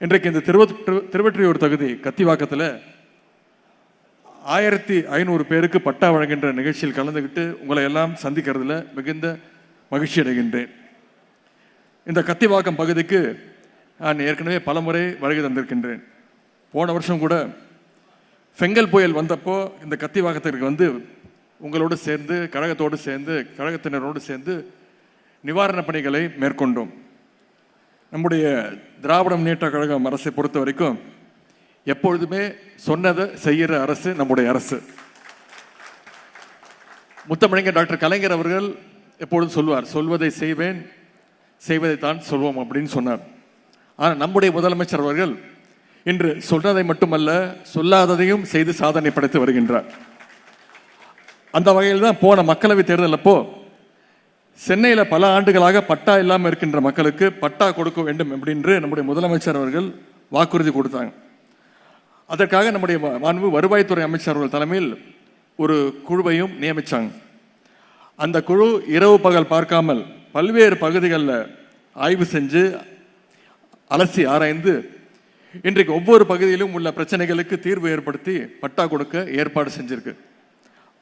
இன்றைக்கு இந்த திருவொற்றியூர் தொகுதி கத்திவாக்கத்தில் 1500 பேருக்கு பட்டா வழங்குகின்ற நிகழ்ச்சியில் கலந்துக்கிட்டு உங்களை எல்லாம் சந்திக்கிறதுல மிகுந்த மகிழ்ச்சி அடைகின்றேன். இந்த கத்திவாக்கம் பகுதிக்கு நான் ஏற்கனவே பலமுறை வருகை தந்திருக்கின்றேன். போன வருஷம் கூட செங்கல் புயல் வந்தப்போ இந்த கத்திவாக்கத்திற்கு வந்து உங்களோடு சேர்ந்து கழகத்தினரோடு சேர்ந்து நிவாரணப் பணிகளை மேற்கொண்டோம். நம்முடைய திராவிட முன்னேற்ற கழகம் அரசை பொறுத்த வரைக்கும் எப்பொழுதுமே சொன்னதை செய்கிற அரசு நம்முடைய அரசு. முத்தமிழர் டாக்டர் கலைஞர் அவர்கள் எப்பொழுதும் சொல்வார், சொல்வதை செய்வேன், செய்வதைத்தான் சொல்வோம் அப்படின்னு சொன்னார். ஆனால் நம்முடைய முதலமைச்சர் அவர்கள் இன்று சொன்னதை மட்டுமல்ல சொல்லாததையும் செய்து சாதனை படைத்து வருகின்றார். அந்த வகையில் தான் போன மக்களவை தேர்தல் அப்போ சென்னையில் பல ஆண்டுகளாக பட்டா இல்லாமல் இருக்கின்ற மக்களுக்கு பட்டா கொடுக்க வேண்டும் அப்படின்னு நம்முடைய முதலமைச்சர் அவர்கள் வாக்குறுதி கொடுத்தாங்க. அதற்காக நம்முடைய மாண்பு வருவாய்த்துறை அமைச்சர் அவர்கள் தலைமையில் ஒரு குழுவையும் நியமித்தாங்க. அந்த குழு இரவு பகல் பார்க்காமல் பல்வேறு பகுதிகளில் ஆய்வு செஞ்சு அலசி ஆராய்ந்து இன்றைக்கு ஒவ்வொரு பகுதியிலும் உள்ள பிரச்சனைகளுக்கு தீர்வு ஏற்படுத்தி பட்டா கொடுக்க ஏற்பாடு செஞ்சிருக்கு.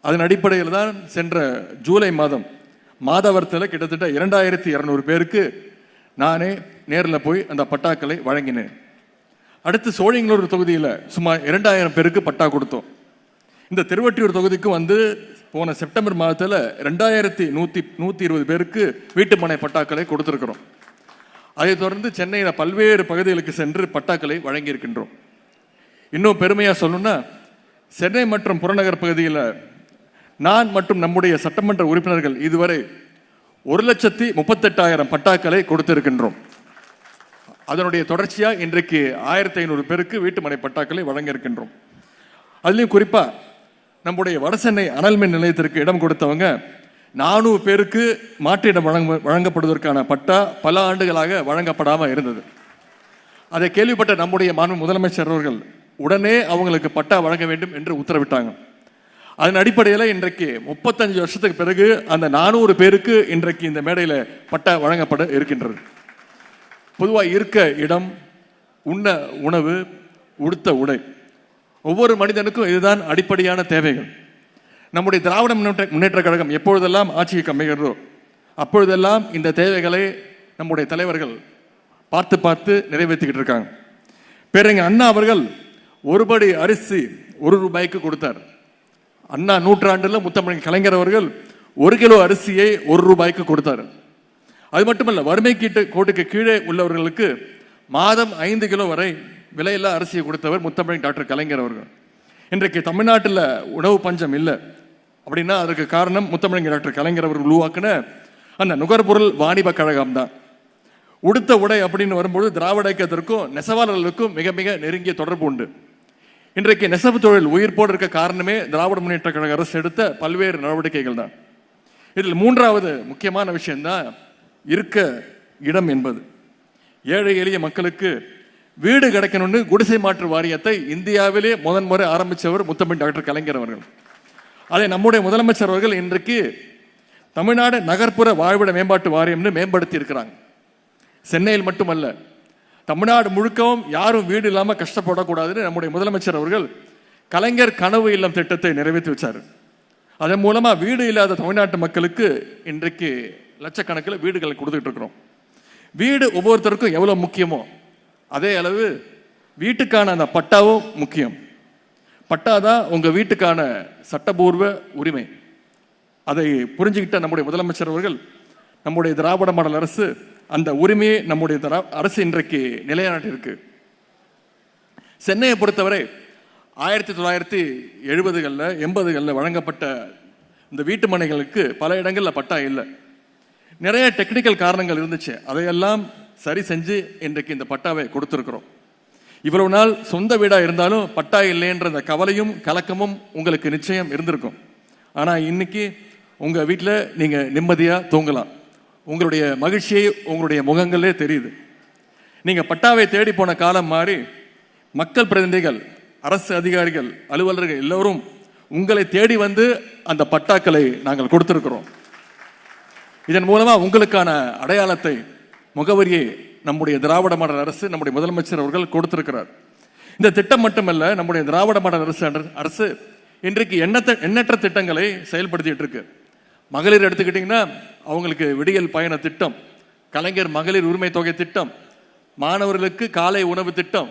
அதன் அடிப்படையில் தான் சென்ற ஜூலை மாதவரத்தில் கிட்டத்தட்ட 2200 பேருக்கு நானே நேரில் போய் அந்த பட்டாக்களை வழங்கினேன். அடுத்து சோழிங்கநல்லூர் தொகுதியில் சுமார் 2000 பேருக்கு பட்டா கொடுத்தோம். இந்த திருவொற்றியூர் தொகுதிக்கு வந்து போன செப்டம்பர் மாதத்தில் 2120 பேருக்கு வீட்டுமனை பட்டாக்களை கொடுத்துருக்கிறோம். அதைத் தொடர்ந்து சென்னையில் பல்வேறு பகுதிகளுக்கு சென்று பட்டாக்களை வழங்கியிருக்கின்றோம். இன்னும் பெருமையாக சொல்லணும்னா சென்னை மற்றும் புறநகர் பகுதியில் நான் மற்றும் நம்முடைய சட்டமன்ற உறுப்பினர்கள் இதுவரை 1,38,000 பட்டாக்களை கொடுத்திருக்கின்றோம். அதனுடைய தொடர்ச்சியாக இன்றைக்கு 1500 பேருக்கு வீட்டுமனை பட்டாக்களை வழங்கியிருக்கின்றோம். அதுலேயும் குறிப்பாக நம்முடைய வடசென்னை அனல் மின் நிலையத்திற்கு இடம் கொடுத்தவங்க 400 பேருக்கு மாற்று இடம் வழங்கப்படுவதற்கான பட்டா பல ஆண்டுகளாக வழங்கப்படாமல் இருந்தது. அதை கேள்விப்பட்ட நம்முடைய மாண்பு முதலமைச்சர் அவர்கள் உடனே அவங்களுக்கு பட்டா வழங்க வேண்டும் என்று உத்தரவிட்டாங்க. அதன் அடிப்படையில் இன்றைக்கு 35 வருஷத்துக்கு பிறகு அந்த 400 பேருக்கு இன்றைக்கு இந்த மேடையில் பட்டா வழங்கப்பட இருக்கின்றது. பொதுவாக இருக்க இடம், உண்ண உணவு, உடுத்த உடை, ஒவ்வொரு மனிதனுக்கும் இதுதான் அடிப்படையான தேவைகள். நம்முடைய திராவிட முன்னேற்ற கழகம் எப்பொழுதெல்லாம் ஆட்சிக்கு அமைகிறதோ அப்பொழுதெல்லாம் இந்த தேவைகளை நம்முடைய தலைவர்கள் பார்த்து நிறைவேற்றிக்கிட்டு இருக்காங்க. பேரறிஞர் அண்ணா அவர்கள் ஒரு படி அரிசி ₹1 கொடுத்தார். அண்ணா நூற்றாண்டில் முத்தமிழர் கலைஞர் அவர்கள் 1 கிலோ அரிசியை ₹1 கொடுத்தார். அது மட்டுமல்ல, வறுமை கோட்டுக்கு கீழே உள்ளவர்களுக்கு மாதம் 5 கிலோ வரை விலையில்லா அரிசியை கொடுத்தவர் முத்தமிழர் டாக்டர் கலைஞர் அவர்கள். இன்றைக்கு தமிழ்நாட்டில் உணவு பஞ்சம் இல்லை அப்படின்னா அதற்கு காரணம் முத்தமிழர் டாக்டர் கலைஞர் அவர்கள் உருவாக்கின அந்த நுகர்பொருள் வாணிப கழகம் தான். உடுத்த உடை அப்படின்னு வரும்போது திராவிட இயக்கத்திற்கும் நெசவாளர்களுக்கும் மிக மிக நெருங்கிய தொடர்பு உண்டு. இன்றைக்கு நெசவு தொழில் உயிர்ப்போடு இருக்க காரணமே திராவிட முன்னேற்ற கழக அரசு எடுத்த பல்வேறு நடவடிக்கைகள் தான். இதில் 3வது முக்கியமான விஷயம்தான் இருக்க இடம் என்பது. ஏழை எளிய மக்களுக்கு வீடு கிடைக்கணும்னு குடிசை மாற்று வாரியத்தை இந்தியாவிலே முதன்முறை ஆரம்பித்தவர் முத்தமிழ் டாக்டர் கலைஞர் அவர்கள். அதை நம்முடைய முதலமைச்சர் அவர்கள் இன்றைக்கு தமிழ்நாடு நகர்ப்புற வாழ்விட மேம்பாட்டு வாரியம்னு மேம்படுத்தி இருக்கிறாங்க. சென்னையில் மட்டுமல்ல, தமிழ்நாடு முழுக்கவும் யாரும் வீடு இல்லாமல் கஷ்டப்படக்கூடாதுன்னு நம்முடைய முதலமைச்சர் அவர்கள் கலைஞர் கனவு இல்லம் திட்டத்தை நிறைவேற்றி வச்சார். அதன் மூலமாக வீடு இல்லாத தமிழ்நாட்டு மக்களுக்கு இன்றைக்கு லட்சக்கணக்கில் வீடுகளை கொடுத்துட்டு இருக்கிறோம். வீடு ஒவ்வொருத்தருக்கும் எவ்வளோ முக்கியமோ அதே அளவு வீட்டுக்கான அந்த பட்டாவும் முக்கியம். பட்டா தான் உங்கள் வீட்டுக்கான சட்டபூர்வ உரிமை. அதை புரிஞ்சுக்கிட்ட நம்முடைய முதலமைச்சர் அவர்கள், நம்முடைய திராவிட மாடல் அரசு அந்த உரிமையை நம்முடைய அரசு இன்றைக்கு நிலைநாட்டிருக்கு. சென்னையை பொறுத்தவரை 1970களில் 80களில் வழங்கப்பட்ட இந்த வீட்டு மனைகளுக்கு பல இடங்களில் பட்டா இல்லை. நிறைய டெக்னிக்கல் காரணங்கள் இருந்துச்சு. அதையெல்லாம் சரி செஞ்சு இன்றைக்கு இந்த பட்டாவை கொடுத்துருக்குறோம். இவ்வளவு நாள் சொந்த வீடாக இருந்தாலும் பட்டா இல்லைன்ற அந்த கவலையும் கலக்கமும் உங்களுக்கு நிச்சயம் இருந்திருக்கும். ஆனால் இன்னைக்கு உங்கள் வீட்டில் நீங்கள் நிம்மதியாக தூங்கலாம். உங்களுடைய மகிழ்ச்சியை உங்களுடைய முகங்களே தெரியுது. நீங்கள் பட்டாவை தேடி போன காலம் மாறி மக்கள் பிரதிநிதிகள், அரசு அதிகாரிகள், அலுவலர்கள் எல்லோரும் உங்களை தேடி வந்து அந்த பட்டாக்களை நாங்கள் கொடுத்திருக்கிறோம். இதன் மூலமாக உங்களுக்கான அடையாளத்தை, முகவரியை நம்முடைய திராவிட மாடல் அரசு, நம்முடைய முதலமைச்சர் அவர்கள் கொடுத்திருக்கிறார். இந்த திட்டம் மட்டுமல்ல, நம்முடைய திராவிட மாடல் அரசு இன்றைக்கு எண்ணற்ற திட்டங்களை செயல்படுத்திட்டு இருக்கு. மகளிர் எடுத்துக்கிட்டீங்கன்னா அவங்களுக்கு விடியல் பயண திட்டம், கலைஞர் மகளிர் உரிமை தொகை திட்டம், மாணவர்களுக்கு காலை உணவு திட்டம்,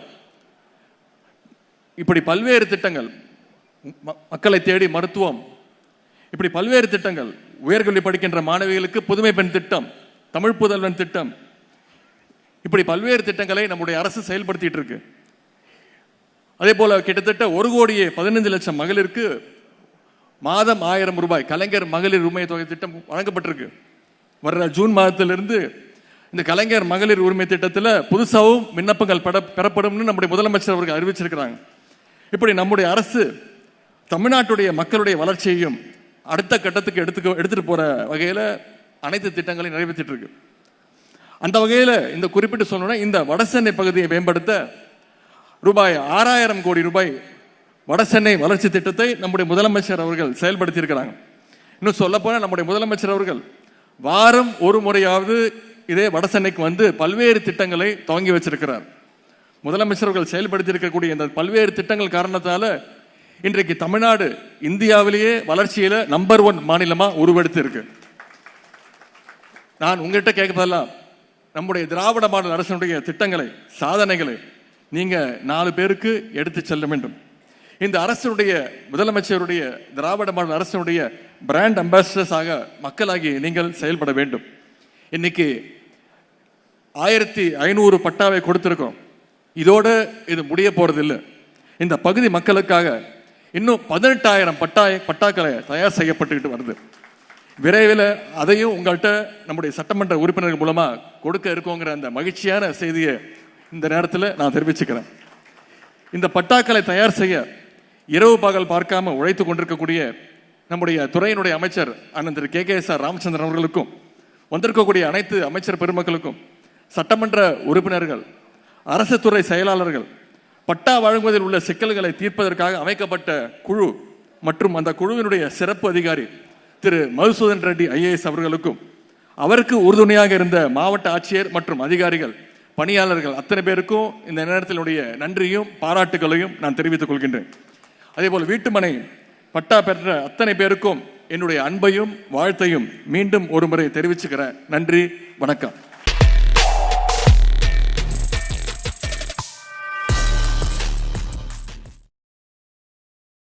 இப்படி பல்வேறு திட்டங்கள், மக்களை தேடி மருத்துவம், இப்படி பல்வேறு திட்டங்கள், உயர்கல்வி படிக்கின்ற மாணவிகளுக்கு புதுமை பெண் திட்டம், தமிழ் புதல்வன் திட்டம், இப்படி பல்வேறு திட்டங்களை நம்முடைய அரசு செயல்படுத்திட்டு இருக்கு. அதே போல கிட்டத்தட்ட 1,15,00,000 மகளிருக்கு மாதம் 1000 ரூபாய் கலைஞர் மகளிர் உரிமை தொகை திட்டம் வழங்கப்பட்டிருக்கு. வர்ற ஜூன் மாதத்திலிருந்து இந்த கலைஞர் மகளிர் உரிமை திட்டத்தில் புதுசாகவும் விண்ணப்பங்கள் பெறப்படும் நம்முடைய முதலமைச்சர் அவர்கள் அறிவிச்சிருக்கிறாங்க. இப்படி நம்முடைய அரசு தமிழ்நாட்டுடைய மக்களுடைய வளர்ச்சியையும் அடுத்த கட்டத்துக்கு எடுத்துட்டு போற வகையில் அனைத்து திட்டங்களையும் நிறைவேற்றிட்டு இருக்கு. அந்த வகையில் இந்த குறிப்பிட்டு சொல்லணும்னா, இந்த வடசென்னை பகுதியை மேம்படுத்த ரூபாய் 6,000 கோடி ரூபாய் வடசென்னை வளர்ச்சி திட்டத்தை நம்முடைய முதலமைச்சர் அவர்கள் செயல்படுத்தி இருக்கிறாங்க. இன்னும் சொல்ல போனால் நம்முடைய முதலமைச்சர் அவர்கள் வாரம் ஒரு முறையாவது இதே வடசென்னைக்கு வந்து பல்வேறு திட்டங்களை துவங்கி வச்சிருக்கிறார். முதலமைச்சர் அவர்கள் செயல்படுத்தி இருக்கக்கூடிய இந்த பல்வேறு திட்டங்கள் காரணத்தால இன்றைக்கு தமிழ்நாடு இந்தியாவிலேயே வளர்ச்சியில நம்பர் 1 மாநிலமா உருவெடுத்து இருக்கு. நான் உங்ககிட்ட கேட்கப்பதெல்லாம், நம்முடைய திராவிட மாடல் அரசினுடைய திட்டங்களை, சாதனைகளை நீங்க 4 பேருக்கு எடுத்து செல்ல வேண்டும். இந்த அரசுடைய, முதலமைச்சருடைய, திராவிட மாடல் அரசினுடைய பிராண்ட் அம்பாசிடர்ஸ் ஆக மக்களாகி நீங்கள் செயல்பட வேண்டும். இன்னைக்கு 1,500 பட்டாவை கொடுத்திருக்கோம். இதோட இது முடிய போறது இல்லை. இந்த பகுதி மக்களுக்காக இன்னும் 18,000 பட்டாக்களை தயார் செய்யப்பட்டுக்கிட்டு வருது. விரைவில் அதையும் உங்கள்கிட்ட நம்முடைய சட்டமன்ற உறுப்பினர்கள் மூலமா கொடுக்க இருக்கோங்கிற அந்த மகிழ்ச்சியான செய்தியை இந்த நேரத்தில் நான் தெரிவிச்சுக்கிறேன். இந்த பட்டாக்களை தயார் செய்ய இரவு பகல் பார்க்காம உழைத்து கொண்டிருக்கக்கூடிய நம்முடைய துறையினுடைய அமைச்சர் அண்ணன் திரு KKSR ராமச்சந்திரன் அவர்களுக்கும், வந்திருக்கக்கூடிய அனைத்து அமைச்சர் பெருமக்களுக்கும், சட்டமன்ற உறுப்பினர்கள், அரசு துறை செயலாளர்கள், பட்டா வழங்குவதில் உள்ள சிக்கல்களை தீர்ப்பதற்காக அமைக்கப்பட்ட குழு மற்றும் அந்த குழுவினுடைய சிறப்பு அதிகாரி திரு மதுசூதன் ரெட்டி IAS அவர்களுக்கும், அவருக்கு உறுதுணையாக இருந்த மாவட்ட ஆட்சியர் மற்றும் அதிகாரிகள், பணியாளர்கள் அத்தனை பேருக்கும் இந்த நேரத்தினுடைய நன்றியும் பாராட்டுகளையும் நான் தெரிவித்துக் கொள்கின்றேன். அதே போல் வீட்டுமனை பட்டா பெற்ற அத்தனை பேருக்கும் என்னுடைய அன்பையும் வாழ்த்தையும் மீண்டும் ஒரு முறை தெரிவிச்சுக்கிறேன். நன்றி, வணக்கம்.